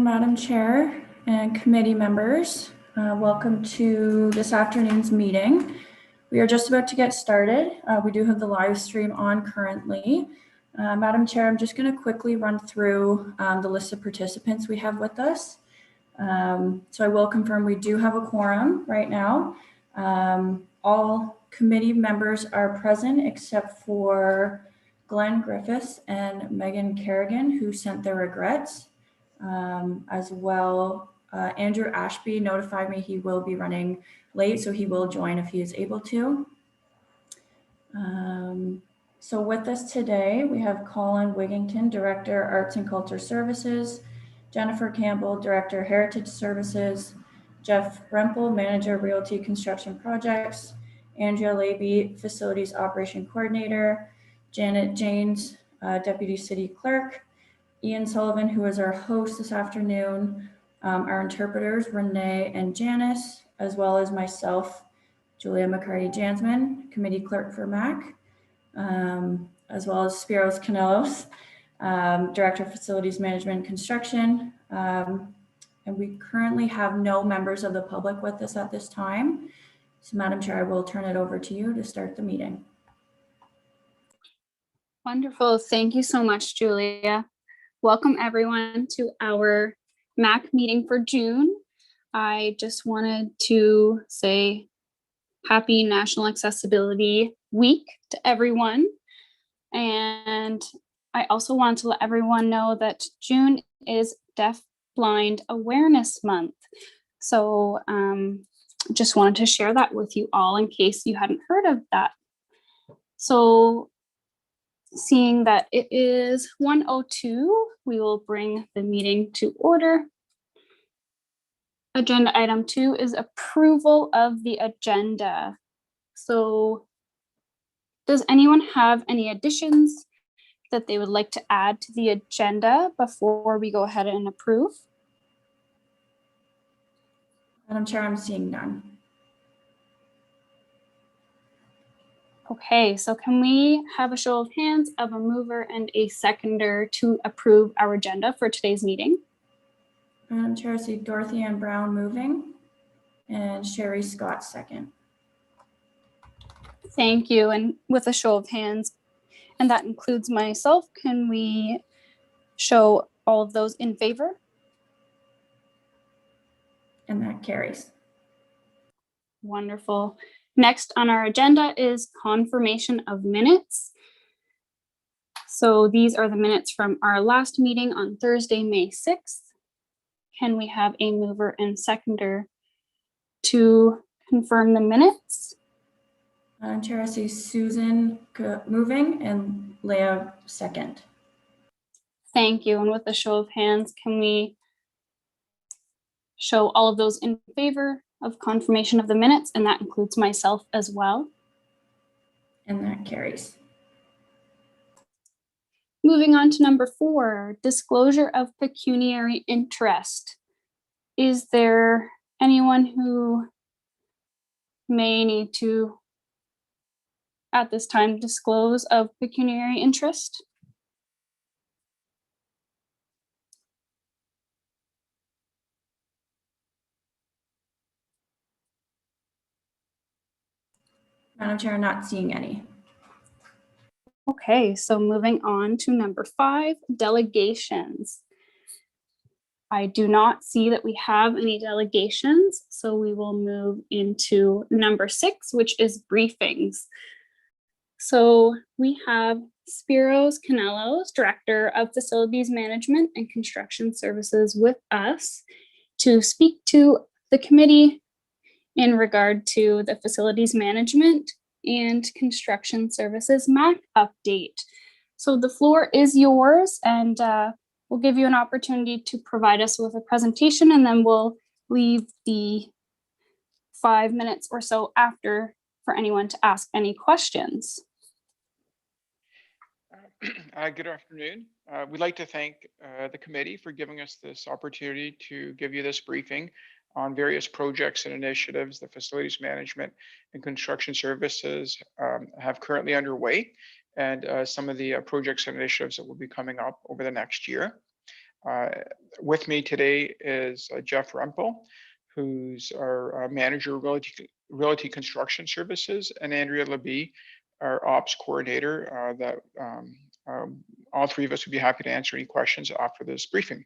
Madam Chair and committee members. Welcome to this afternoon's meeting. We are just about to get started. We do have the live stream on currently. Madam Chair, I'm just going to quickly run through the list of participants we have with us. So I will confirm we do have a quorum right now. All committee members are present except for Glenn Griffiths and Megan Kerrigan, who sent their regrets. As well, Andrew Ashby notified me he will be running late, so he will join if he is able to. So with us today, we have Colin Wigington, Director, Arts and Culture Services, Jennifer Campbell, Director, Heritage Services, Jeff Rempel, Manager, Realty Construction Projects, Andrea Laby, Facilities Operation Coordinator, Janet Janes, Deputy City Clerk, Ian Sullivan, who is our host this afternoon, our interpreters, Renee and Janice, as well as myself, Julia McCarty-Jansman, Committee Clerk for MAC, as well as Spiros Canelos, Director of Facilities Management and Construction. And we currently have no members of the public with us at this time. So Madam Chair, I will turn it over to you to start the meeting. Wonderful. Thank you so much, Julia. Welcome everyone to our MAC meeting for June. I just wanted to say happy National Accessibility Week to everyone. And I also want to let everyone know that June is Deaf Blind Awareness Month. So just wanted to share that with you all in case you hadn't heard of that. So seeing that it is 1:02, we will bring the meeting to order. Agenda item 2 is approval of the agenda. So does anyone have any additions that they would like to add to the agenda before we go ahead and approve? Madam Chair, I'm seeing none. Okay, so can we have a show of hands of a mover and a seconder to approve our agenda for today's meeting? Madam Chair, I see Dorothy Ann Brown moving and Sherry Scott second. Thank you. And with a show of hands, and that includes myself, can we show all of those in favor? And that carries. Wonderful. Next on our agenda is confirmation of minutes. So these are the minutes from our last meeting on Thursday, May 6th. Can we have a mover and seconder to confirm the minutes? Madam Chair, I see Susan moving and Leah second. Thank you. And with a show of hands, can we show all of those in favor of confirmation of the minutes? And that includes myself as well. And that carries. Moving on to number 4, disclosure of pecuniary interest. Is there anyone who may need to, at this time, disclose of pecuniary interest? Madam Chair, I'm not seeing any. Okay, so moving on to number 5, delegations. I do not see that we have any delegations, so we will move into number 6, which is briefings. So we have Spiros Canelos, Director of Facilities Management and Construction Services, with us to speak to the committee in regard to the Facilities Management and Construction Services MAC update. So the floor is yours, and we'll give you an opportunity to provide us with a presentation, and then we'll leave the 5 minutes or so after for anyone to ask any questions. Good afternoon. We'd like to thank the committee for giving us this opportunity to give you this briefing on various projects and initiatives the Facilities Management and Construction Services have currently underway, and some of the projects and initiatives that will be coming up over the next year. With me today is Jeff Rempel, who's our manager of realty construction services, and Andrea Labie, our ops coordinator. All three of us would be happy to answer any questions after this briefing.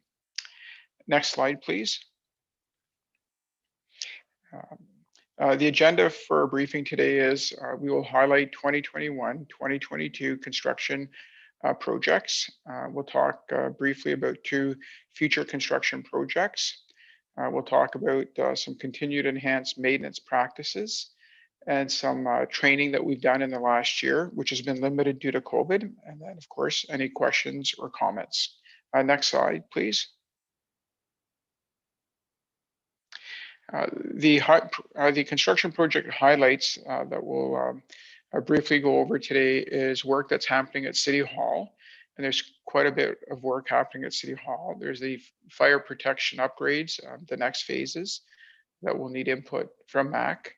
Next slide, please. The agenda for our briefing today is we will highlight 2021-2022 construction projects. We'll talk briefly about 2 future construction projects. We'll talk about some continued enhanced maintenance practices and some training that we've done in the last year, which has been limited due to COVID. And then, of course, any questions or comments. Next slide, please. The construction project highlights that we'll briefly go over today is work that's happening at City Hall. And there's quite a bit of work happening at City Hall. There's the fire protection upgrades, the next phases that will need input from MAC.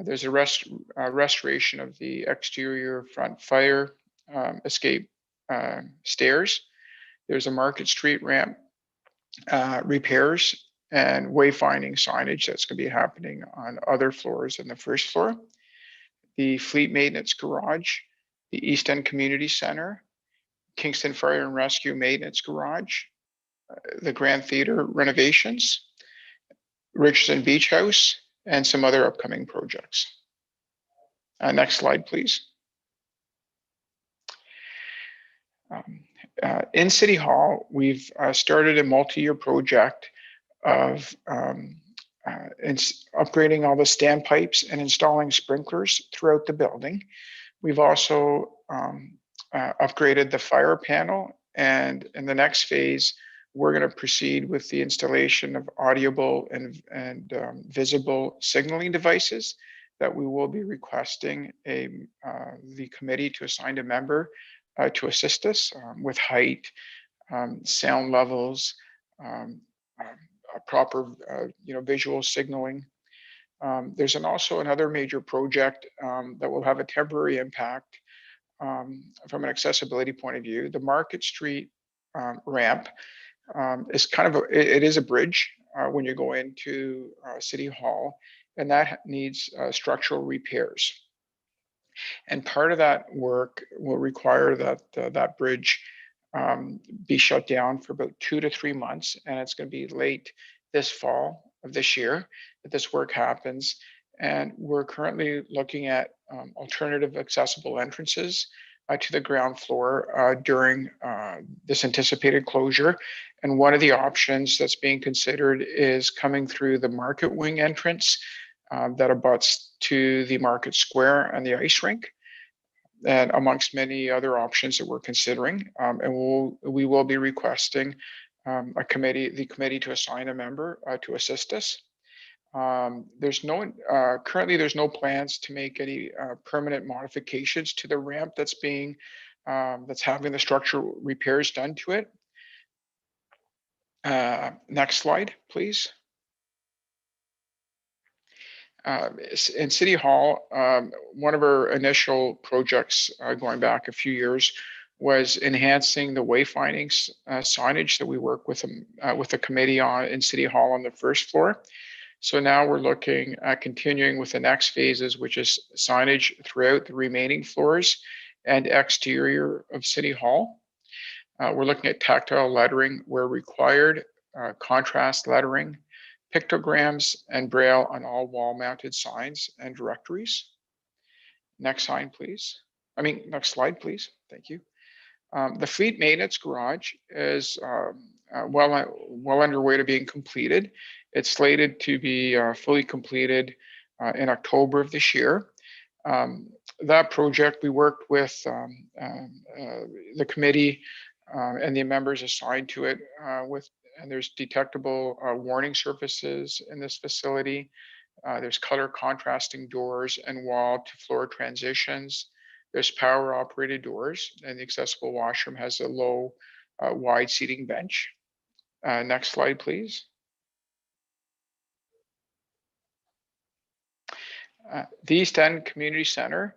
There's a restoration of the exterior front fire escape stairs. There's a Market Street ramp repairs and wayfinding signage that's going to be happening on other floors than the first floor. The Fleet Maintenance Garage, the East End Community Center, Kingston Fire and Rescue Maintenance Garage, the Grand Theatre renovations, Richardson Beach House, and some other upcoming projects. Next slide, please. In City Hall, we've started a multi-year project of upgrading all the standpipes and installing sprinklers throughout the building. We've also upgraded the fire panel, and in the next phase, we're going to proceed with the installation of audible and visible signaling devices that we will be requesting the committee to assign a member to assist us with height, sound levels, proper visual signaling. There's also another major project that will have a temporary impact from an accessibility point of view. The Market Street ramp is it is a bridge when you go into City Hall, and that needs structural repairs. And part of that work will require that that bridge be shut down for about 2 to 3 months, and it's going to be late this fall of this year that this work happens. And we're currently looking at alternative accessible entrances to the ground floor during this anticipated closure. And one of the options that's being considered is coming through the Market Wing entrance that abuts to the Market Square and the ice rink, and amongst many other options that we're considering. And we will be requesting the committee to assign a member to assist us. Currently there's no plans to make any permanent modifications to the ramp that's having the structural repairs done to it. Next slide, please. In City Hall, one of our initial projects going back a few years was enhancing the wayfinding signage that we work with the committee on in City Hall on the first floor. So now we're looking at continuing with the next phases, which is signage throughout the remaining floors and exterior of City Hall. We're looking at tactile lettering where required, contrast lettering, pictograms, and braille on all wall-mounted signs and directories. Next slide, please. Next slide, please. Thank you. The Fleet Maintenance Garage is well underway to being completed. It's slated to be fully completed in October of this year. That project, we worked with the committee and the members assigned to it and there's detectable warning surfaces in this facility. There's color contrasting doors and wall to floor transitions. There's power operated doors, and the accessible washroom has a low, wide seating bench. Next slide, please. The East End Community Center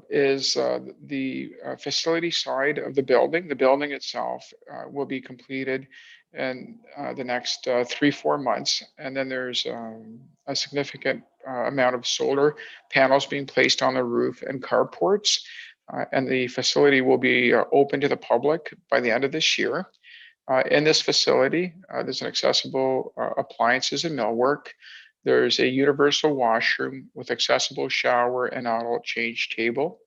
is the facility side of the building. The building itself will be completed in the next 3-4 months. And then there's a significant amount of solar panels being placed on the roof and carports. And the facility will be open to the public by the end of this year. In this facility, there's an accessible appliances and millwork. There's a universal washroom with accessible shower and adult change table.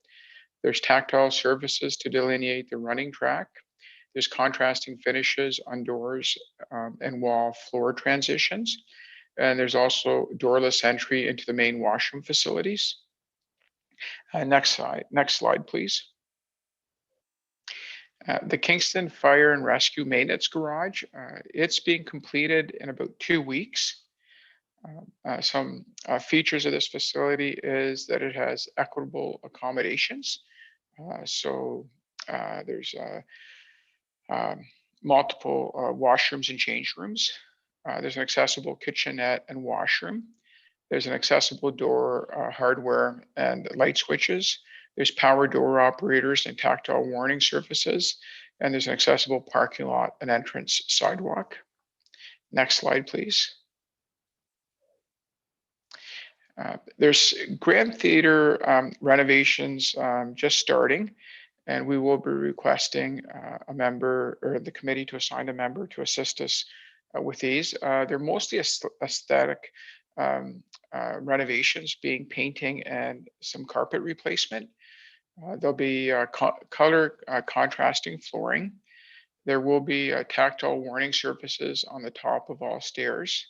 There's tactile surfaces to delineate the running track. There's contrasting finishes on doors and wall floor transitions. And there's also doorless entry into the main washroom facilities. Next slide, please. The Kingston Fire and Rescue Maintenance Garage, it's being completed in about 2 weeks. Some features of this facility is that it has equitable accommodations. There's multiple washrooms and change rooms. There's an accessible kitchenette and washroom. There's an accessible door hardware and light switches. There's power door operators and tactile warning surfaces. And there's an accessible parking lot and entrance sidewalk. Next slide, please. There's Grand Theater renovations just starting, and we will be requesting a member or the committee to assign a member to assist us with these. They're mostly aesthetic renovations, being painting and some carpet replacement. There'll be color contrasting flooring. There will be tactile warning surfaces on the top of all stairs.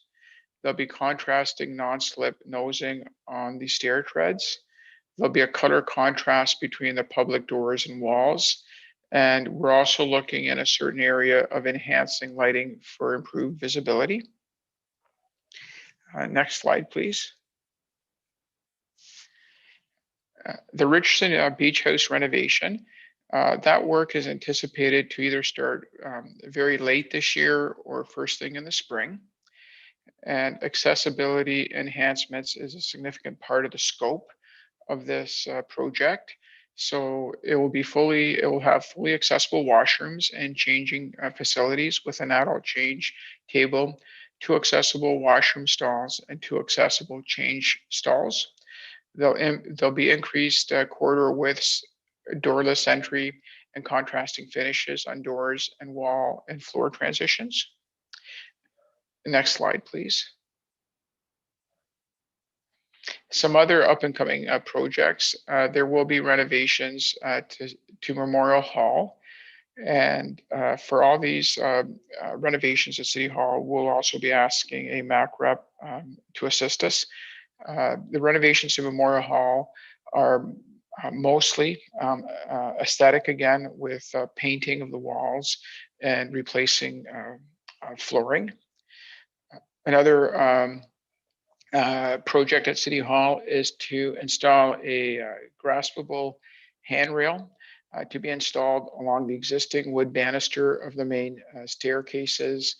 There'll be contrasting non-slip nosing on the stair treads. There'll be a color contrast between the public doors and walls. And we're also looking in a certain area of enhancing lighting for improved visibility. Next slide, please. The Richardson Beach House renovation, that work is anticipated to either start very late this year or first thing in the spring. And accessibility enhancements is a significant part of the scope of this project. So it will have fully accessible washrooms and changing facilities with an adult change table, 2 accessible washroom stalls, and 2 accessible change stalls. There'll be increased corridor widths, doorless entry, and contrasting finishes on doors and wall and floor transitions. Next slide, please. Some other up and coming projects. There will be renovations to Memorial Hall. And for all these renovations at City Hall, we'll also be asking a MAC rep to assist us. The renovations to Memorial Hall are mostly aesthetic again, with painting of the walls and replacing flooring. Another project at City Hall is to install a graspable handrail to be installed along the existing wood banister of the main staircases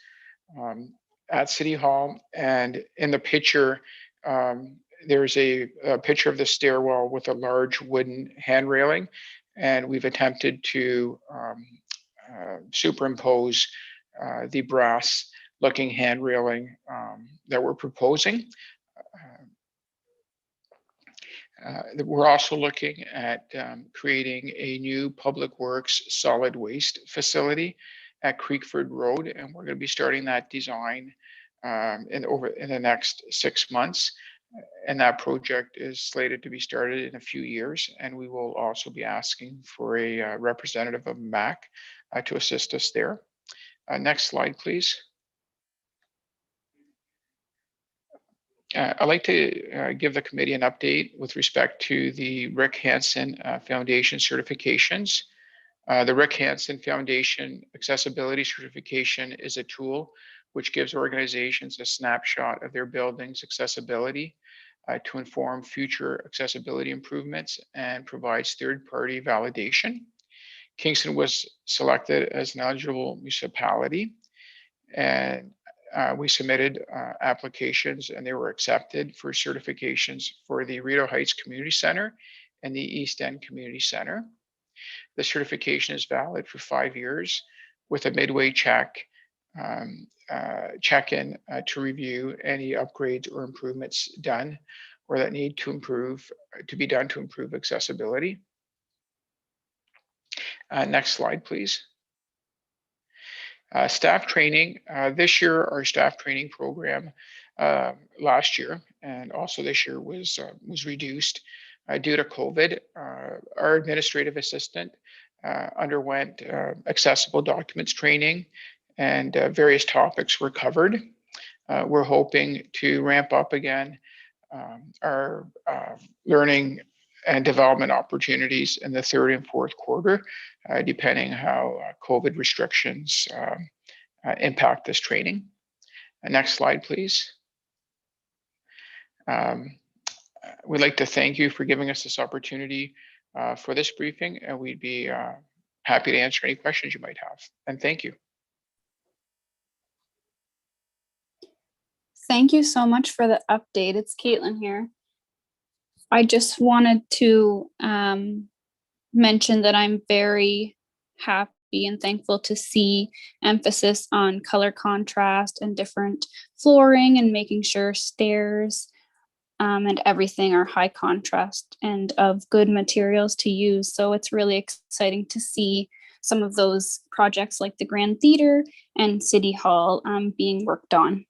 at City Hall. And in the picture, there's a picture of the stairwell with a large wooden hand railing, and we've attempted to superimpose the brass looking hand railing that we're proposing. We're also looking at creating a new public works solid waste facility at Creekford Road, and we're going to be starting that design in the next 6 months. And that project is slated to be started in a few years, and we will also be asking for a representative of MAC to assist us there. Next slide, please. I'd like to give the committee an update with respect to the Rick Hansen Foundation certifications. The Rick Hansen Foundation Accessibility Certification is a tool which gives organizations a snapshot of their building's accessibility to inform future accessibility improvements and provides third-party validation. Kingston was selected as an eligible municipality, and we submitted applications and they were accepted for certifications for the Rideau Heights Community Center and the East End Community Center. The certification is valid for 5 years with a midway check-in to review any upgrades or improvements done or that need to be done to improve accessibility. Next slide, please. Staff training. This year, our staff training program last year and also this year was reduced due to COVID. Our administrative assistant underwent accessible documents training, and various topics were covered. We're hoping to ramp up again our learning and development opportunities in the third and fourth quarter, depending how COVID restrictions impact this training. Next slide, please. We'd like to thank you for giving us this opportunity for this briefing, and we'd be happy to answer any questions you might have. And thank you. Thank you so much for the update. It's Caitlin here. I just wanted to mention that I'm very happy and thankful to see emphasis on color contrast and different flooring and making sure stairs and everything are high contrast and of good materials to use. So it's really exciting to see some of those projects like the Grand Theater and City Hall being worked on.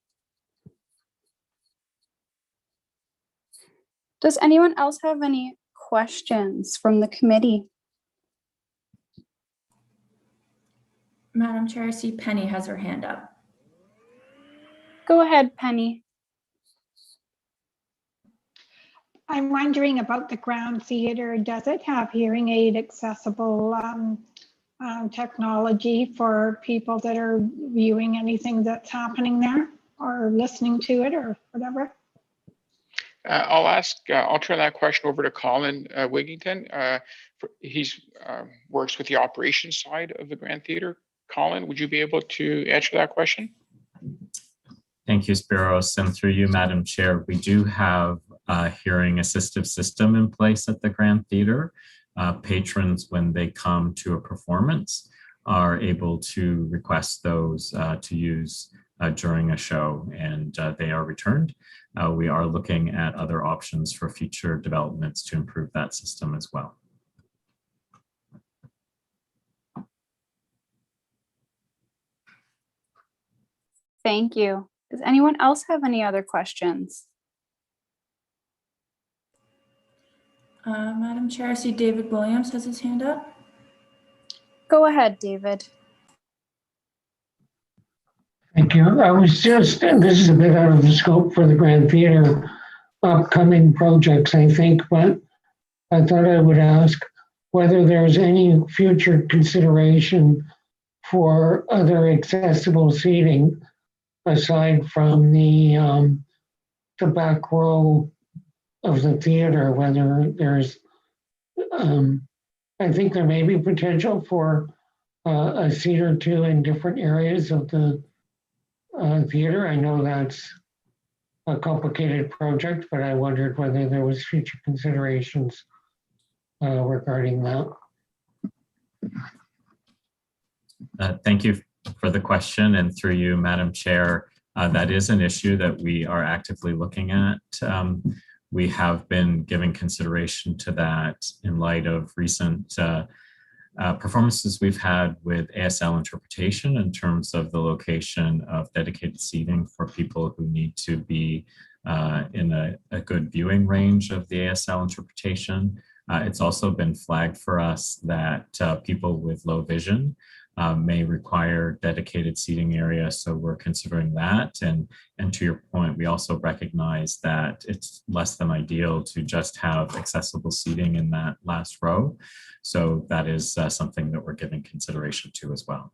Does anyone else have any questions from the committee? Madam Chair, I see Penny has her hand up. Go ahead, Penny. I'm wondering about the Grand Theater. Does it have hearing aid accessible technology for people that are viewing anything that's happening there or listening to it or whatever? I'll turn that question over to Colin Wigington. He's works with the operations side of the Grand Theater. Colin, would you be able to answer that question? Thank you, Spiros. And through you, Madam Chair, we do have a hearing assistive system in place at the Grand Theater. Patrons, when they come to a performance, are able to request those to use during a show, and they are returned. We are looking at other options for future developments to improve that system as well. Thank you. Does anyone else have any other questions? Madam Chair, I see David Williams has his hand up. Go ahead, David. Thank you. I was just, and this is a bit out of the scope for the Grand Theater upcoming projects, I think, but I thought I would ask whether there's any future consideration for other accessible seating aside from the back row of the theater, whether there's, I think there may be potential for a seat or two in different areas of the theater. I know that's a complicated project, but I wondered whether there was future considerations regarding that. Thank you for the question, and through you, Madam Chair, that is an issue that we are actively looking at. We have been giving consideration to that in light of recent performances we've had with ASL interpretation in terms of the location of dedicated seating for people who need to be in a good viewing range of the ASL interpretation. It's also been flagged for us that people with low vision may require dedicated seating area, so we're considering that. And to your point, we also recognize that it's less than ideal to just have accessible seating in that last row. So that is something that we're giving consideration to as well.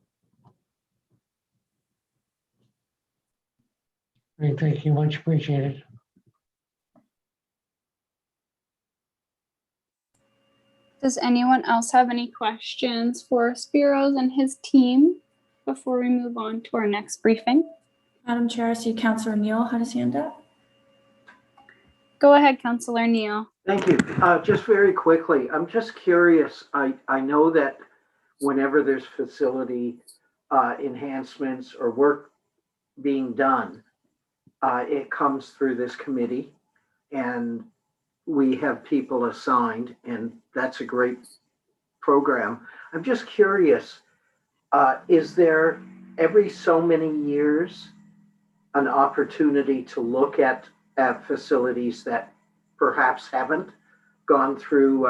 Great, thank you, much appreciated. Does anyone else have any questions for Spiros and his team before we move on to our next briefing? Madam Chair, I see Councillor Neal had his hand up. Go ahead, Councillor Neal. Thank you. Just very quickly, I'm just curious. I know that whenever there's facility enhancements or work being done, it comes through this committee and we have people assigned, and that's a great program. I'm just curious, is there every so many years an opportunity to look at facilities that perhaps haven't gone through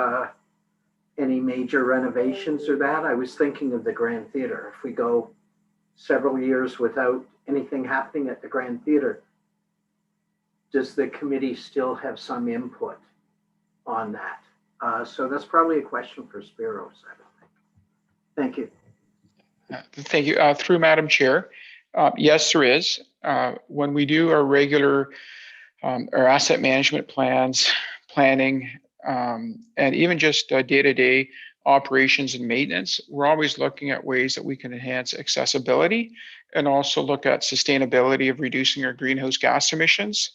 any major renovations or that? I was thinking of the Grand Theatre. If we go several years without anything happening at the Grand Theatre, does the committee still have some input on that? So that's probably a question for Spiros, I don't think. Thank you. Thank you. Through Madam Chair, yes, there is. When we do our regular our asset management plans, planning, and even just day-to-day operations and maintenance, we're always looking at ways that we can enhance accessibility and also look at sustainability of reducing our greenhouse gas emissions.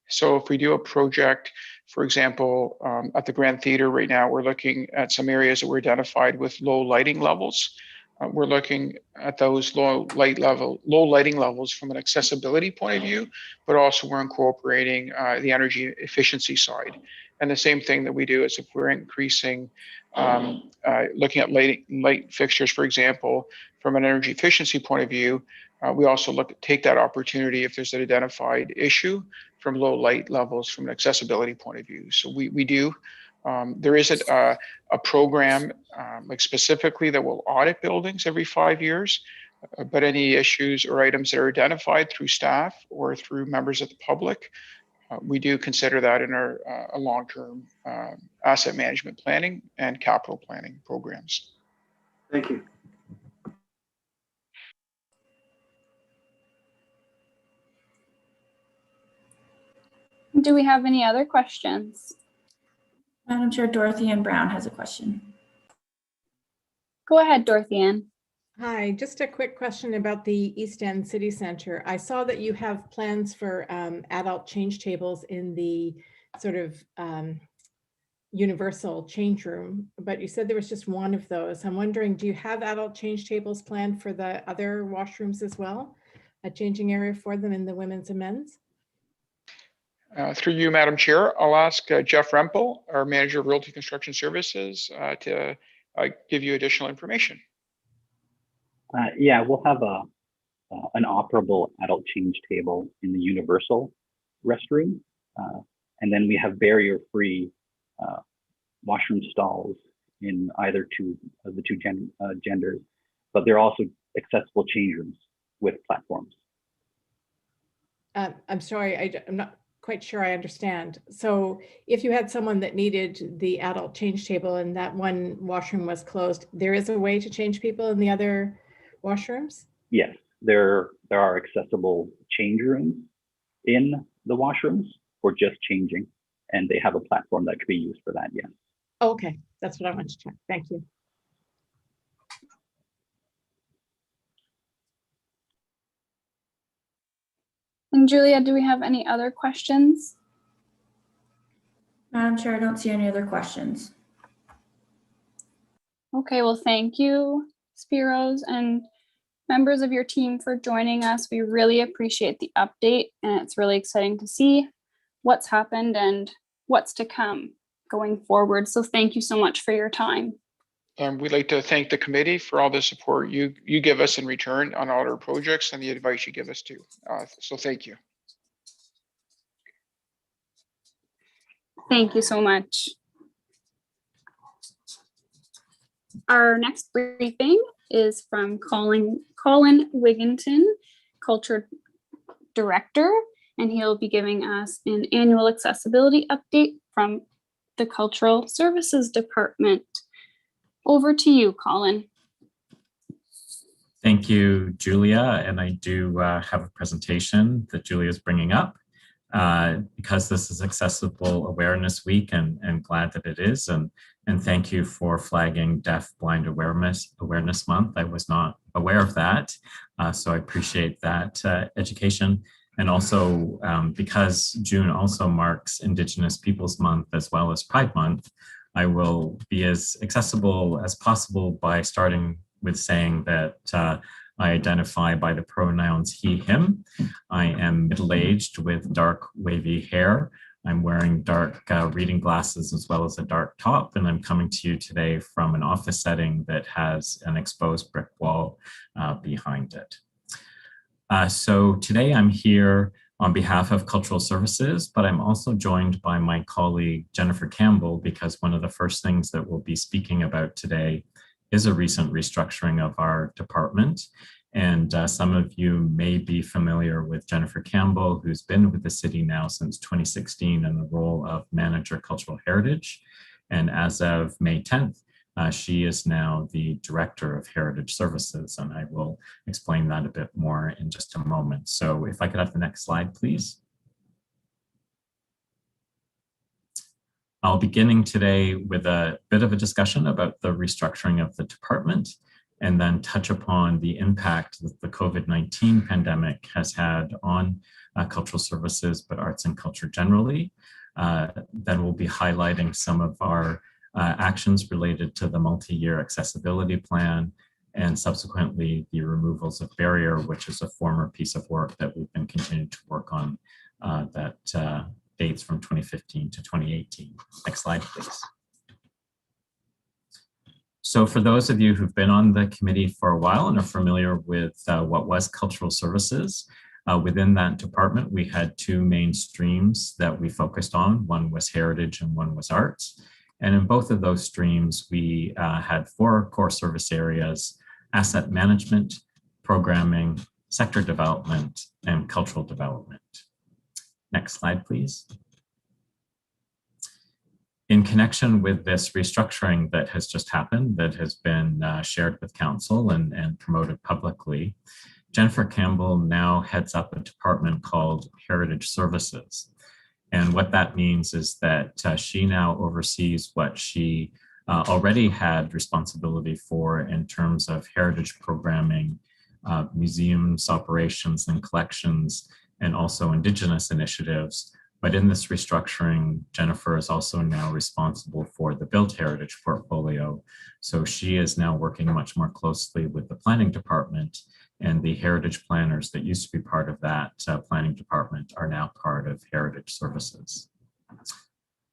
So if we do a project, for example, at the Grand Theatre right now, we're looking at some areas that were identified with low lighting levels. We're looking at those low lighting levels from an accessibility point of view, but also we're incorporating the energy efficiency side. And the same thing that we do is if we're increasing, looking at light fixtures, for example, from an energy efficiency point of view, we also take that opportunity if there's an identified issue from low light levels from an accessibility point of view. So we do. There is a program like specifically that will audit buildings every 5 years, but any issues or items that are identified through staff or through members of the public, we do consider that in our long-term asset management planning and capital planning programs. Thank you. Do we have any other questions? Madam Chair, Dorothy Ann Brown has a question. Go ahead, Dorothy Ann. Hi, just a quick question about the East End City Center. I saw that you have plans for adult change tables in the sort of universal change room, but you said there was just one of those. I'm wondering, do you have adult change tables planned for the other washrooms as well? A changing area for them in the women's and men's? Through you, Madam Chair, I'll ask Jeff Rempel, our Manager of Realty Construction Services, to give you additional information. Yeah, we'll have an operable adult change table in the universal restroom. And then we have barrier-free washroom stalls in either of the two genders, but they're also accessible change rooms with platforms. I'm sorry, I'm not quite sure I understand. So if you had someone that needed the adult change table and that one washroom was closed, there is a way to change people in the other washrooms? Yes, there are accessible change rooms in the washrooms for just changing, and they have a platform that could be used for that, yes. Okay, that's what I wanted to check. Thank you. And Julia, do we have any other questions? Madam Chair, I don't see any other questions. Okay, well, thank you, Spiros and members of your team for joining us. We really appreciate the update, and it's really exciting to see what's happened and what's to come going forward. So thank you so much for your time. We'd like to thank the committee for all the support you give us in return on all our projects and the advice you give us too. So thank you. Thank you so much. Our next briefing is from Colin Wigginton, Culture Director, and he'll be giving us an annual accessibility update from the Cultural Services Department. Over to you, Colin. Thank you, Julia. And I do have a presentation that Julia is bringing up because this is Accessible Awareness Week, and glad that it is. And thank you for flagging Deaf Blind Awareness Month. I was not aware of that, so I appreciate that education. And also, because June also marks Indigenous Peoples Month as well as Pride Month, I will be as accessible as possible by starting with saying that I identify by the pronouns he, him. I am middle-aged with dark wavy hair. I'm wearing dark reading glasses as well as a dark top, and I'm coming to you today from an office setting that has an exposed brick wall behind it. So today I'm here on behalf of Cultural Services, but I'm also joined by my colleague Jennifer Campbell, because one of the first things that we'll be speaking about today is a recent restructuring of our department. And some of you may be familiar with Jennifer Campbell, who's been with the city now since 2016 in the role of Manager Cultural Heritage. And as of May 10th, she is now the Director of Heritage Services, and I will explain that a bit more in just a moment. So if I could have the next slide, please. I'll be beginning today with a bit of a discussion about the restructuring of the department, and then touch upon the impact that the COVID-19 pandemic has had on cultural services, but arts and culture generally. Then we'll be highlighting some of our actions related to the multi-year accessibility plan, and subsequently the removals of barrier, which is a former piece of work that we've been continuing to work on that dates from 2015 to 2018. Next slide, please. So for those of you who've been on the committee for a while and are familiar with what was cultural services, within that department, we had two main streams that we focused on. One was heritage and one was arts. And in both of those streams, we had four core service areas: asset management, programming, sector development, and cultural development. Next slide, please. In connection with this restructuring that has just happened, that has been shared with council and promoted publicly, Jennifer Campbell now heads up a department called Heritage Services. And what that means is that she now oversees what she already had responsibility for in terms of heritage programming, museums, operations and collections, and also Indigenous initiatives. But in this restructuring, Jennifer is also now responsible for the built heritage portfolio. So she is now working much more closely with the planning department, and the heritage planners that used to be part of that planning department are now part of heritage services.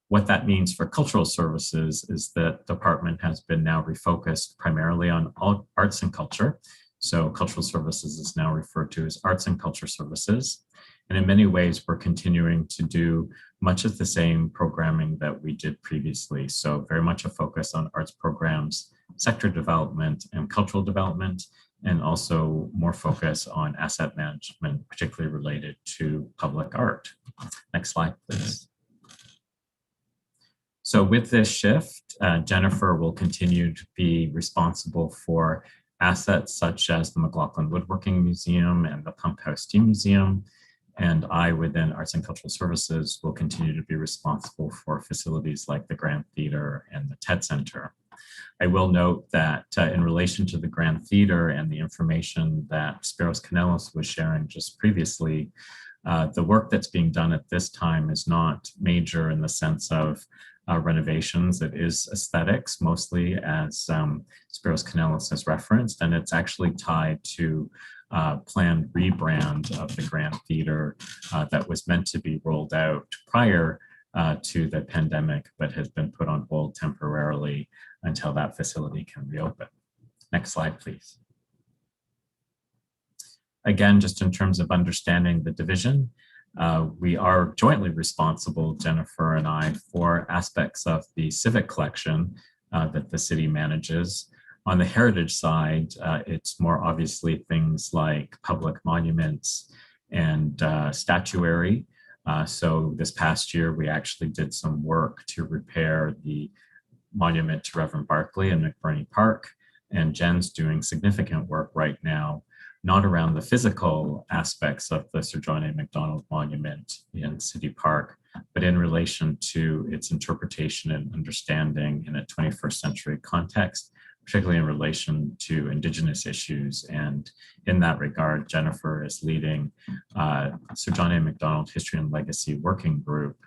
What that means for cultural services is that the department has been now refocused primarily on all arts and culture. So cultural services is now referred to as arts and culture services. And in many ways, we're continuing to do much of the same programming that we did previously. So very much a focus on arts programs, sector development and cultural development, and also more focus on asset management, particularly related to public art. Next slide, please. So with this shift, Jennifer will continue to be responsible for assets such as the McLaughlin Woodworking Museum and the Pump House Steam Museum. And I, within Arts and Cultural Services, will continue to be responsible for facilities like the Grand Theatre and the TED Center. I will note that in relation to the Grand Theatre and the information that Spiros Kanellis was sharing just previously, the work that's being done at this time is not major in the sense of renovations. It is aesthetics mostly, as Spiros Kanellis has referenced, and it's actually tied to planned rebrand of the Grand Theatre that was meant to be rolled out prior to the pandemic, but has been put on hold temporarily until that facility can reopen. Next slide, please. Again, just in terms of understanding the division, we are jointly responsible, Jennifer and I, for aspects of the civic collection that the city manages. On the heritage side, it's more obviously things like public monuments and statuary. So this past year, we actually did some work to repair the monument to Reverend Barclay in McBurney Park, and Jen's doing significant work right now, not around the physical aspects of the Sir John A. Macdonald Monument in City Park, but in relation to its interpretation and understanding in a 21st century context, particularly in relation to Indigenous issues. And in that regard, Jennifer is leading Sir John A. Macdonald History and Legacy Working Group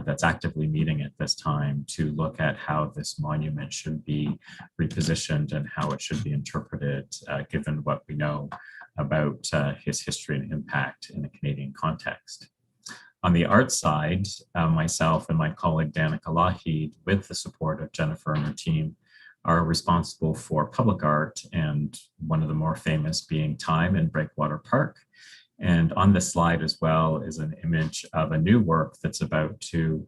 that's actively meeting at this time to look at how this monument should be repositioned and how it should be interpreted, given what we know about his history and impact in a Canadian context. On the art side, myself and my colleague Danica Lougheed, with the support of Jennifer and her team, are responsible for public art, and one of the more famous being Time in Breakwater Park. And on this slide as well is an image of a new work that's about to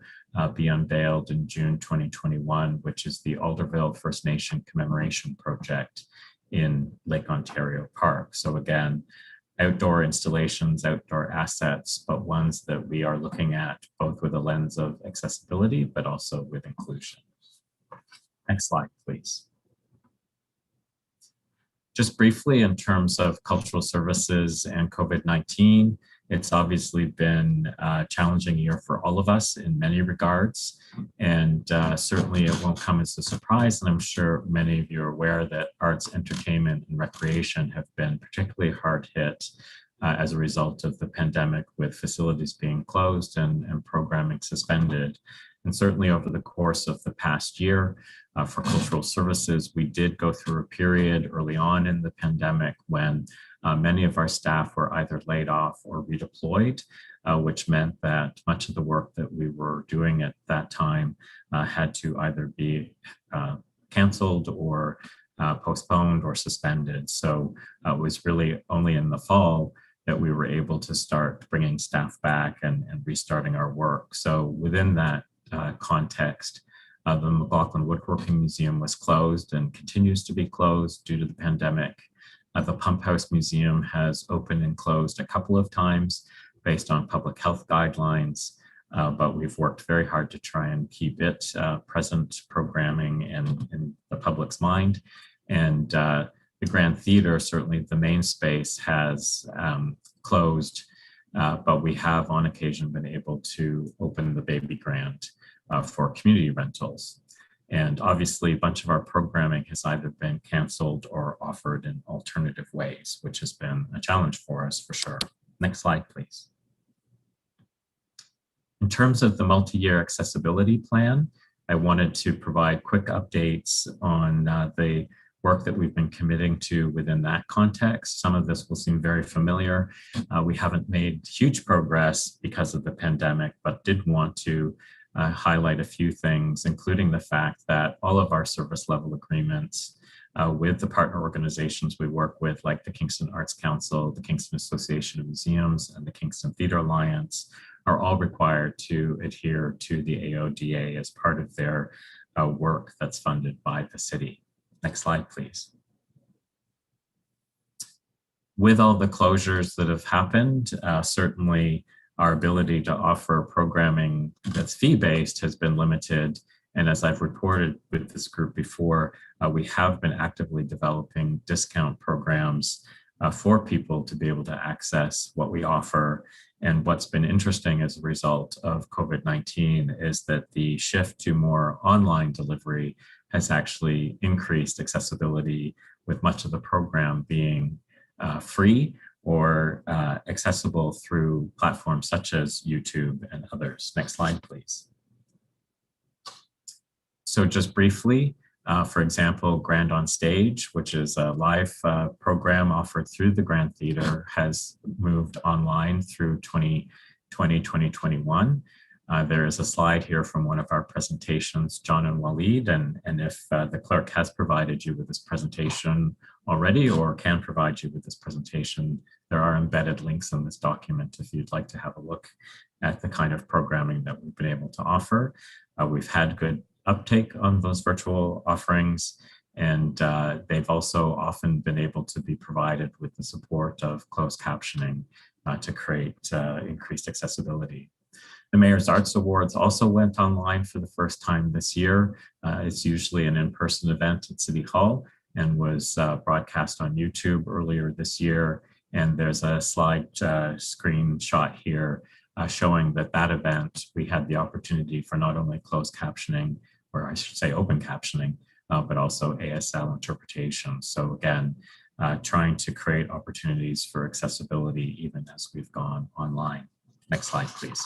be unveiled in June 2021, which is the Alderville First Nation Commemoration Project in Lake Ontario Park. So again, outdoor installations, outdoor assets, but ones that we are looking at both with a lens of accessibility, but also with inclusion. Next slide, please. Just briefly, in terms of cultural services and COVID-19, it's obviously been a challenging year for all of us in many regards. And certainly it won't come as a surprise. And I'm sure many of you are aware that arts, entertainment, and recreation have been particularly hard hit as a result of the pandemic, with facilities being closed and programming suspended. And certainly over the course of the past year, for cultural services, we did go through a period early on in the pandemic when many of our staff were either laid off or redeployed, which meant that much of the work that we were doing at that time had to either be canceled or postponed or suspended. So it was really only in the fall that we were able to start bringing staff back and restarting our work. So within that context, the McLaughlin Woodworking Museum was closed and continues to be closed due to the pandemic. The Pump House Museum has opened and closed a couple of times based on public health guidelines, but we've worked very hard to try and keep it present programming in the public's mind. And the Grand Theater, certainly the main space, has closed, but we have on occasion been able to open the Baby Grand for community rentals. And obviously a bunch of our programming has either been canceled or offered in alternative ways, which has been a challenge for us for sure. Next slide, please. In terms of the multi-year accessibility plan, I wanted to provide quick updates on the work that we've been committing to within that context. Some of this will seem very familiar. We haven't made huge progress because of the pandemic, but did want to highlight a few things, including the fact that all of our service level agreements with the partner organizations we work with, like the Kingston Arts Council, the Kingston Association of Museums, and the Kingston Theatre Alliance, are all required to adhere to the AODA as part of their work that's funded by the city. Next slide, please. With all the closures that have happened, certainly our ability to offer programming that's fee-based has been limited. And as I've reported with this group before, we have been actively developing discount programs for people to be able to access what we offer. And what's been interesting as a result of COVID-19 is that the shift to more online delivery has actually increased accessibility, with much of the program being free or accessible through platforms such as YouTube and others. Next slide, please. So just briefly, for example, Grand on Stage, which is a live program offered through the Grand Theater, has moved online through 2020-2021. There is a slide here from one of our presentations, John and Waleed, and if the clerk has provided you with this presentation already or can provide you with this presentation, there are embedded links in this document if you'd like to have a look at the kind of programming that we've been able to offer. We've had good uptake on those virtual offerings, and they've also often been able to be provided with the support of closed captioning to create increased accessibility. The Mayor's Arts Awards also went online for the first time this year. It's usually an in-person event at City Hall and was broadcast on YouTube earlier this year. And there's a slide screenshot here showing that event, we had the opportunity for not only closed captioning, or I should say open captioning, but also ASL interpretation. So again, trying to create opportunities for accessibility even as we've gone online. Next slide, please.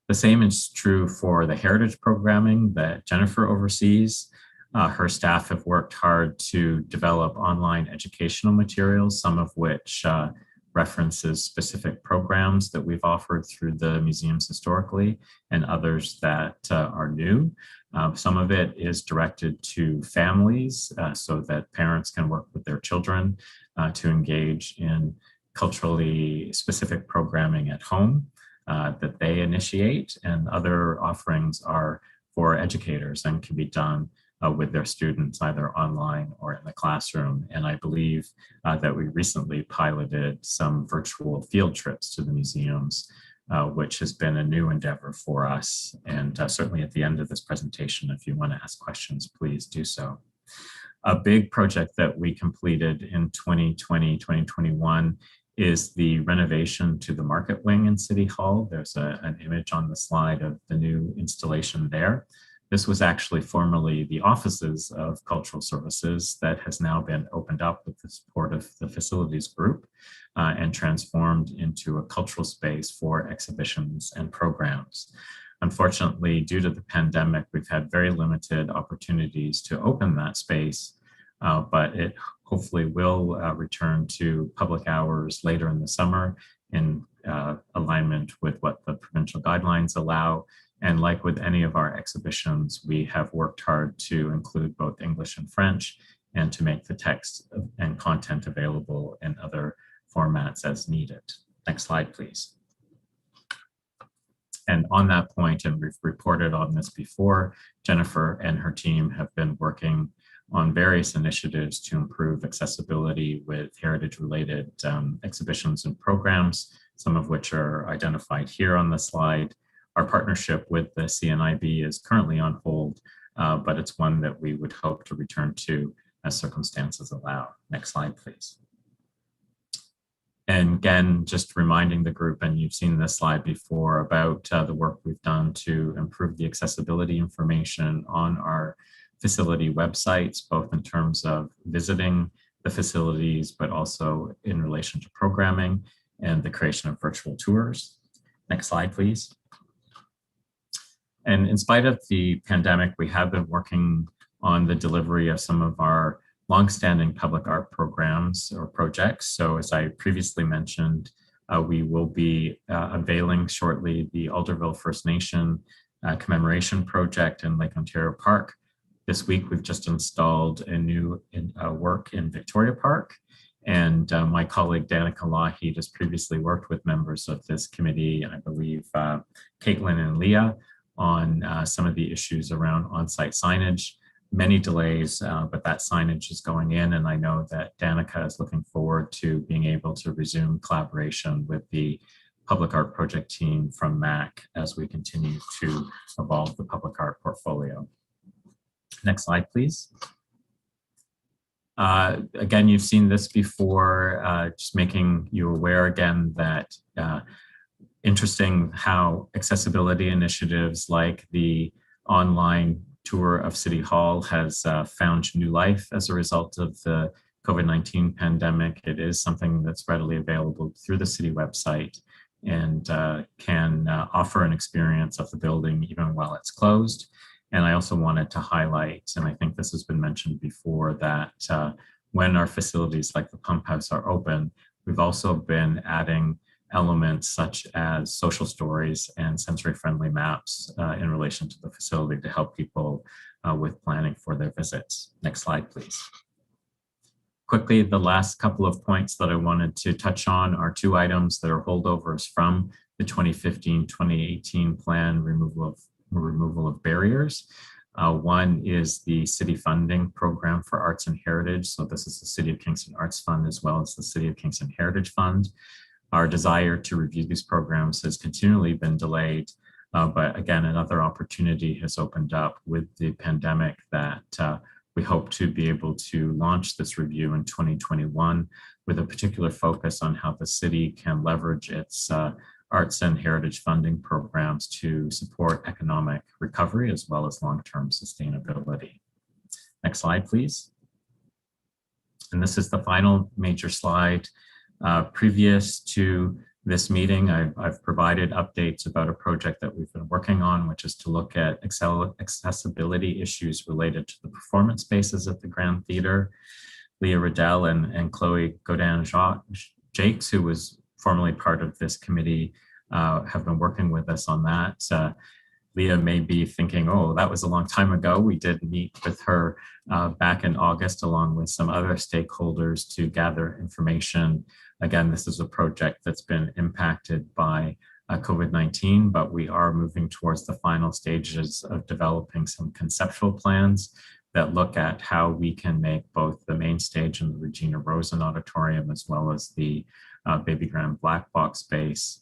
The same is true for the heritage programming that Jennifer oversees. Her staff have worked hard to develop online educational materials, some of which references specific programs that we've offered through the museums historically, and others that are new. Some of it is directed to families so that parents can work with their children to engage in culturally specific programming at home that they initiate, and other offerings are for educators and can be done with their students either online or in the classroom. And I believe that we recently piloted some virtual field trips to the museums, which has been a new endeavor for us. And certainly at the end of this presentation, if you want to ask questions, please do so. A big project that we completed in 2020, 2021 is the renovation to the market wing in City Hall. There's an image on the slide of the new installation there. This was actually formerly the offices of cultural services that has now been opened up with the support of the facilities group and transformed into a cultural space for exhibitions and programs. Unfortunately, due to the pandemic, we've had very limited opportunities to open that space, but it hopefully will return to public hours later in the summer in alignment with what the provincial guidelines allow. And like with any of our exhibitions, we have worked hard to include both English and French and to make the text and content available in other formats as needed. Next slide, please. And on that point, and we've reported on this before, Jennifer and her team have been working on various initiatives to improve accessibility with heritage-related exhibitions and programs, some of which are identified here on the slide. Our partnership with the CNIB is currently on hold, but it's one that we would hope to return to as circumstances allow. Next slide, please. And again, just reminding the group, and you've seen this slide before, about the work we've done to improve the accessibility information on our facility websites, both in terms of visiting the facilities, but also in relation to programming and the creation of virtual tours. Next slide, please. And in spite of the pandemic, we have been working on the delivery of some of our longstanding public art programs or projects. So as I previously mentioned, we will be unveiling shortly the Alderville First Nation Commemoration project in Lake Ontario Park. This week, we've just installed a new work in Victoria Park. And my colleague, Danica Lougheed, has previously worked with members of this committee, I believe Caitlin and Leah, on some of the issues around on-site signage. Many delays, but that signage is going in, and I know that Danica is looking forward to being able to resume collaboration with the public art project team from MAC as we continue to evolve the public art portfolio. Next slide, please. Again, you've seen this before, just making you aware again that interesting how accessibility initiatives like the online tour of City Hall has found new life as a result of the COVID-19 pandemic. It is something that's readily available through the city website and can offer an experience of the building even while it's closed. And I also wanted to highlight, and I think this has been mentioned before, that when our facilities like the pump house are open, we've also been adding elements such as social stories and sensory-friendly maps in relation to the facility to help people with planning for their visits. Next slide, please. Quickly, the last couple of points that I wanted to touch on are two items that are holdovers from the 2015-2018 plan, removal of barriers. One is the city funding program for arts and heritage. So this is the City of Kingston Arts Fund as well as the City of Kingston Heritage Fund. Our desire to review these programs has continually been delayed, but again, another opportunity has opened up with the pandemic that we hope to be able to launch this review in 2021 with a particular focus on how the city can leverage its arts and heritage funding programs to support economic recovery as well as long-term sustainability. Next slide, please. And this is the final major slide. Previous to this meeting, I've provided updates about a project that we've been working on, which is to look at accessibility issues related to the performance spaces at the Grand Theatre. Leah Riddell and Chloe Godin-Jakes, who was formerly part of this committee, have been working with us on that. Leah may be thinking, oh, that was a long time ago. We did meet with her back in August, along with some other stakeholders to gather information. Again, this is a project that's been impacted by COVID-19, but we are moving towards the final stages of developing some conceptual plans that look at how we can make both the main stage and the Regina Rosen Auditorium, as well as the Baby Grand Black Box space,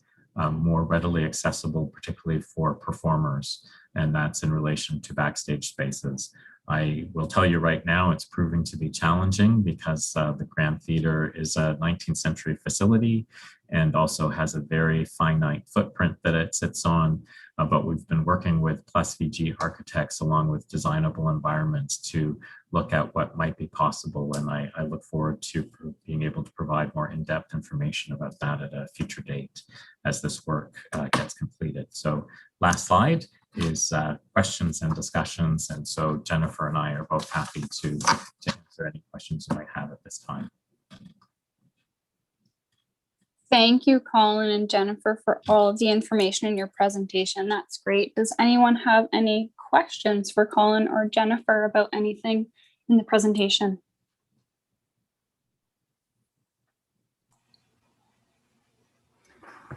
more readily accessible, particularly for performers, and that's in relation to backstage spaces. I will tell you right now, it's proving to be challenging because the Grand Theatre is a 19th century facility and also has a very finite footprint that it sits on. But we've been working with Plus VG architects along with designable environments to look at what might be possible. And I look forward to being able to provide more in-depth information about that at a future date as this work gets completed. So last slide is questions and discussions. And so Jennifer and I are both happy to answer any questions you might have at this time. Thank you, Colin and Jennifer, for all of the information in your presentation. That's great. Does anyone have any questions for Colin or Jennifer about anything in the presentation?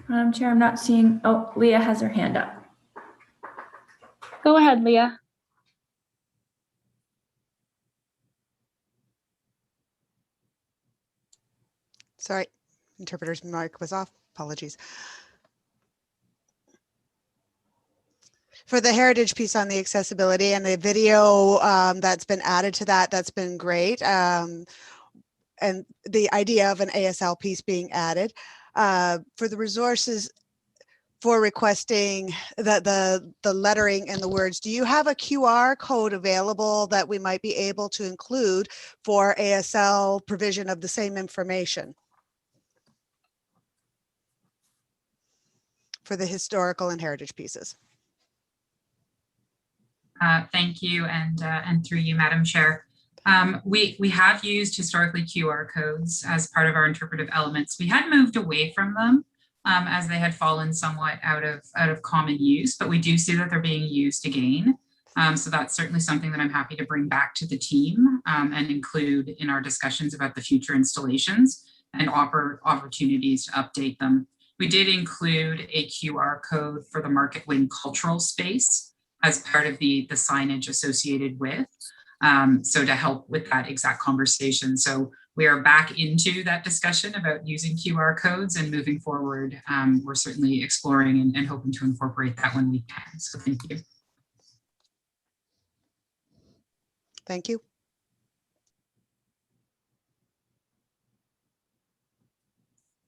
Madam Chair, I'm not seeing, oh, Leah has her hand up. Go ahead, Leah. Sorry, interpreter's mic was off. Apologies. For the heritage piece on the accessibility and the video that's been added to that, that's been great. And the idea of an ASL piece being added. For the resources for requesting the lettering and the words, do you have a QR code available that we might be able to include for ASL provision of the same information for the historical and heritage pieces? Thank you, and through you, Madam Chair. We have used historically QR codes as part of our interpretive elements. We had moved away from them as they had fallen somewhat out of common use, but we do see that they're being used again. So that's certainly something that I'm happy to bring back to the team and include in our discussions about the future installations and offer opportunities to update them. We did include a QR code for the Market Wing cultural space as part of the signage associated with, so to help with that exact conversation. So we are back into that discussion about using QR codes and moving forward. We're certainly exploring and hoping to incorporate that when we can. So thank you. Thank you.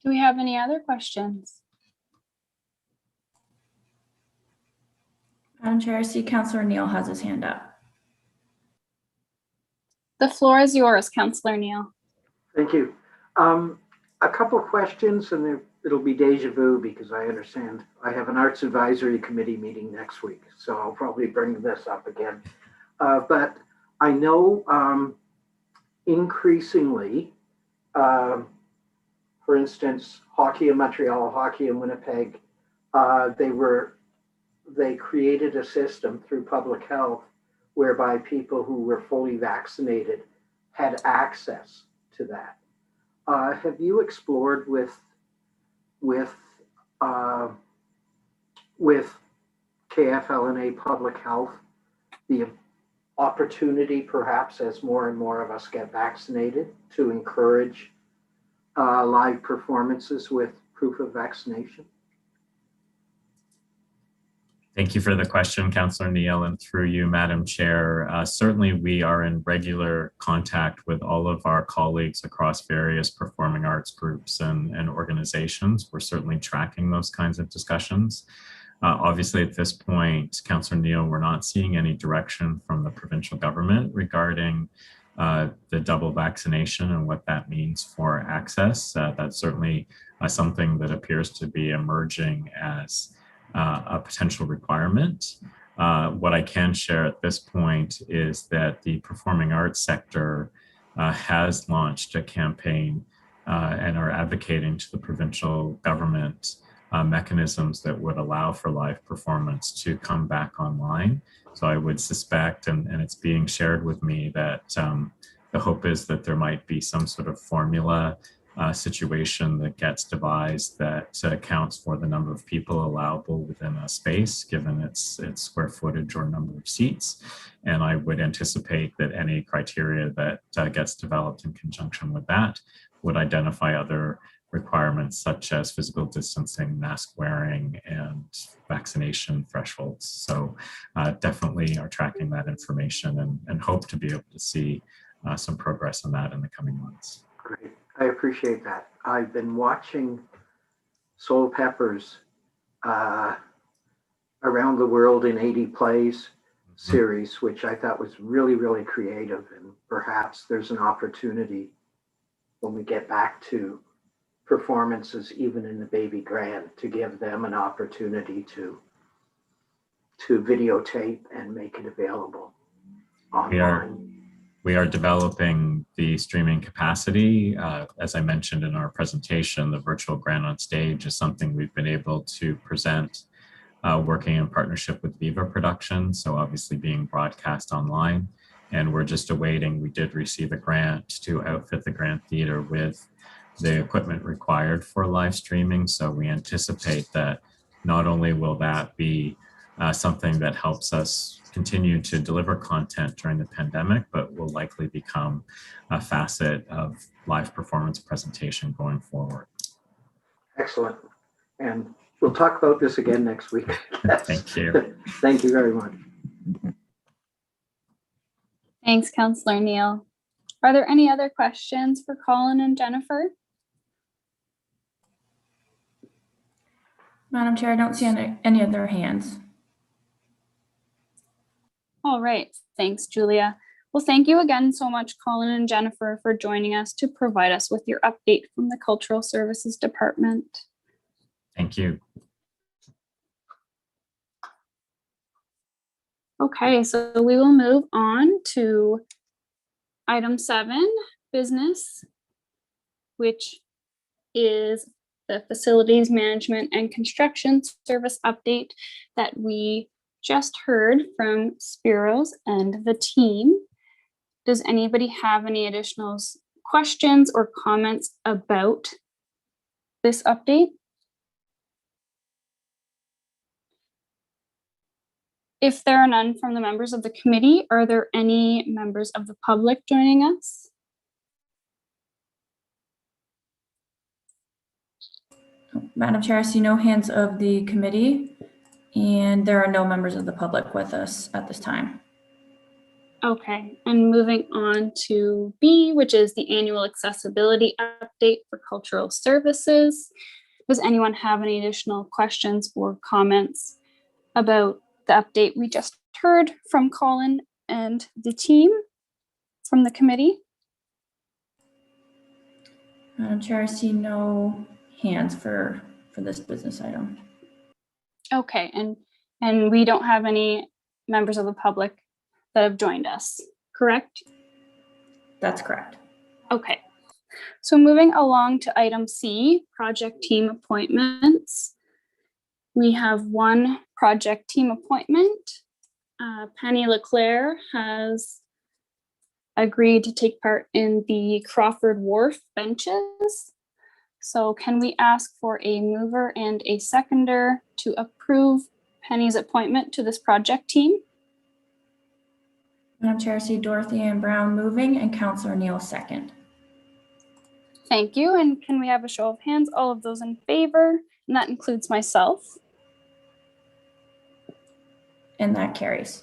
Do we have any other questions? Madam Chair, I see Councillor Neal has his hand up. The floor is yours, Councillor Neal. Thank you. A couple of questions, and it'll be deja vu because I understand I have an Arts Advisory Committee meeting next week, so I'll probably bring this up again. But I know increasingly, for instance, hockey in Montreal, hockey in Winnipeg, they created a system through public health whereby people who were fully vaccinated had access to that. Have you explored with KFL&A Public Health the opportunity, perhaps as more and more of us get vaccinated, to encourage live performances with proof of vaccination? Thank you for the question, Councillor Neal, and through you, Madam Chair. Certainly, we are in regular contact with all of our colleagues across various performing arts groups and organizations. We're certainly tracking those kinds of discussions. Obviously, at this point, Councillor Neal, we're not seeing any direction from the provincial government regarding the double vaccination and what that means for access. That's certainly something that appears to be emerging as a potential requirement. What I can share at this point is that the performing arts sector has launched a campaign and are advocating to the provincial government mechanisms that would allow for live performance to come back online. So I would suspect, and it's being shared with me, that the hope is that there might be some sort of formula situation that gets devised that accounts for the number of people allowable within a space, given its square footage or number of seats. And I would anticipate that any criteria that gets developed in conjunction with that would identify other requirements such as physical distancing, mask wearing, and vaccination thresholds. So definitely are tracking that information and hope to be able to see some progress on that in the coming months. Great. I appreciate that. I've been watching Soul Pepper's Around the World in 80 Plays series, which I thought was really, really creative. And perhaps there's an opportunity when we get back to performances, even in the Baby Grand, to give them an opportunity to videotape and make it available online. We are developing the streaming capacity. As I mentioned in our presentation, the virtual Grand on Stage is something we've been able to present working in partnership with Viva Productions, so obviously being broadcast online. And we're just awaiting, we did receive a grant to outfit the Grand Theatre with the equipment required for live streaming. So we anticipate that not only will that be something that helps us continue to deliver content during the pandemic, but will likely become a facet of live performance presentation going forward. Excellent. And we'll talk about this again next week. Thank you. Thank you very much. Thanks, Councillor Neal. Are there any other questions for Colin and Jennifer? Madam Chair, I don't see any other hands. All right, thanks, Julia. Well, thank you again so much, Colin and Jennifer, for joining us to provide us with your update from the Cultural Services Department. Thank you. Okay, so we will move on to item 7, business, which is the Facilities Management and Construction Service update that we just heard from Spiros and the team. Does anybody have any additional questions or comments about this update? If there are none from the members of the committee, are there any members of the public joining us? Madam Chair, I see no hands of the committee, and there are no members of the public with us at this time. Okay, and moving on to B, which is the annual accessibility update for cultural services. Does anyone have any additional questions or comments about the update we just heard from Colin and the team from the committee? Madam Chair, I see no hands for this business item. Okay, and we don't have any members of the public that have joined us, correct? That's correct. Okay, so moving along to item C, project team appointments. We have one project team appointment. Penny Leclerc has agreed to take part in the Crawford Wharf benches. So can we ask for a mover and a seconder to approve Penny's appointment to this project team? Madam Chair, I see Dorothy Ann Brown moving and Councillor Neal second. Thank you. And can we have a show of hands? All of those in favor, and that includes myself. And that carries.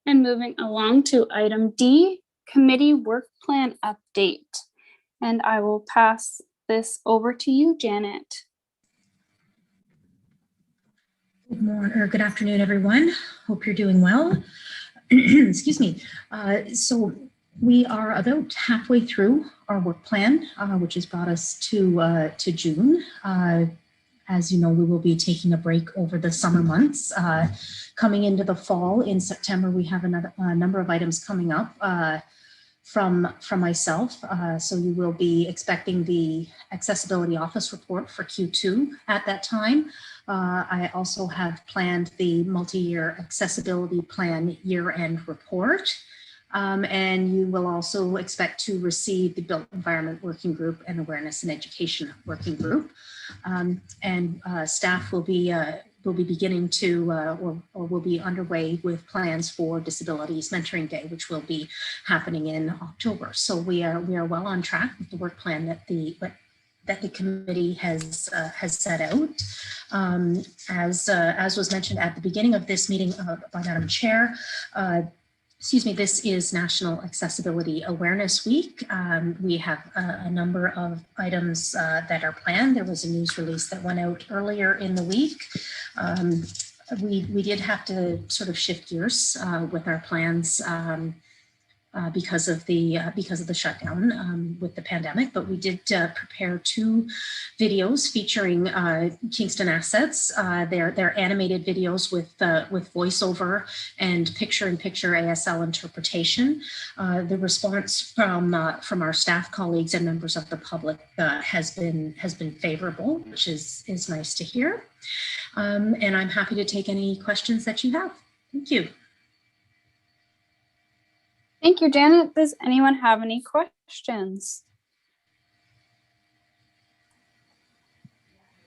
And moving along to item D, committee work plan update. And I will pass this over to you, Janet. Good morning or good afternoon, everyone. Hope you're doing well. excuse me. So we are about halfway through our work plan, which has brought us to June. As you know, we will be taking a break over the summer months. Coming into the fall in September, we have a number of items coming up from myself. So you will be expecting the accessibility office report for Q2 at that time. I also have planned the multi-year accessibility plan year-end report. And you will also expect to receive the Built Environment Working Group and Awareness and Education Working Group. Staff will be beginning to, or will be underway with plans for Disabilities Mentoring Day, which will be happening in October. So we are well on track with the work plan that the committee has set out. As was mentioned at the beginning of this meeting by Madam Chair, excuse me, this is National Accessibility Awareness Week. We have a number of items that are planned. There was a news release that went out earlier in the week. We did have to sort of shift gears with our plans because of the shutdown with the pandemic, but we did prepare 2 videos featuring Kingston assets. They're animated videos with voiceover and picture-in-picture ASL interpretation. The response from our staff colleagues and members of the public has been favorable, which is nice to hear. And I'm happy to take any questions that you have. Thank you. Thank you, Janet. Does anyone have any questions?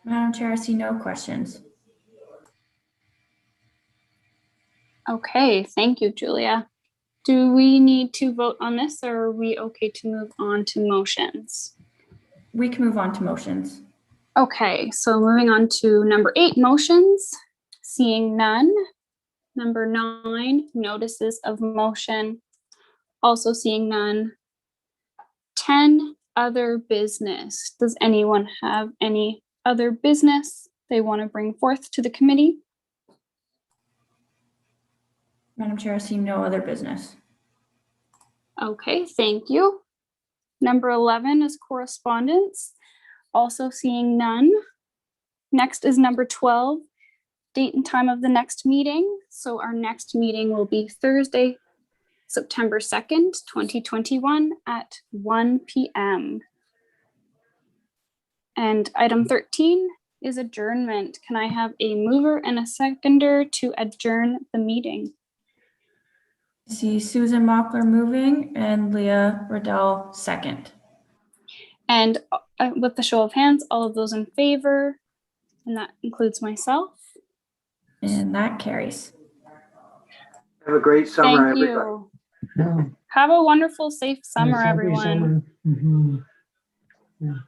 Madam Chair, I see no questions. Okay, thank you, Julia. Do we need to vote on this, or are we okay to move on to motions? We can move on to motions. Okay, so moving on to number 8, motions. Seeing none. Number 9, notices of motion. Also seeing none. 10, other business. Does anyone have any other business they want to bring forth to the committee? Madam Chair, I see no other business. Okay, thank you. Number 11 is correspondence. Also seeing none. Next is number 12, date and time of the next meeting. So our next meeting will be Thursday, September 2nd, 2021 at 1 p.m. And item 13 is adjournment. Can I have a mover and a seconder to adjourn the meeting? I see Susan Mockler moving and Leah Riddell second. And with the show of hands, all of those in favor, and that includes myself. And that carries. Have a great summer, Thank everybody. you. Yeah. Have a wonderful, safe summer, Yes, happy everyone. summer. Mhm. Yeah.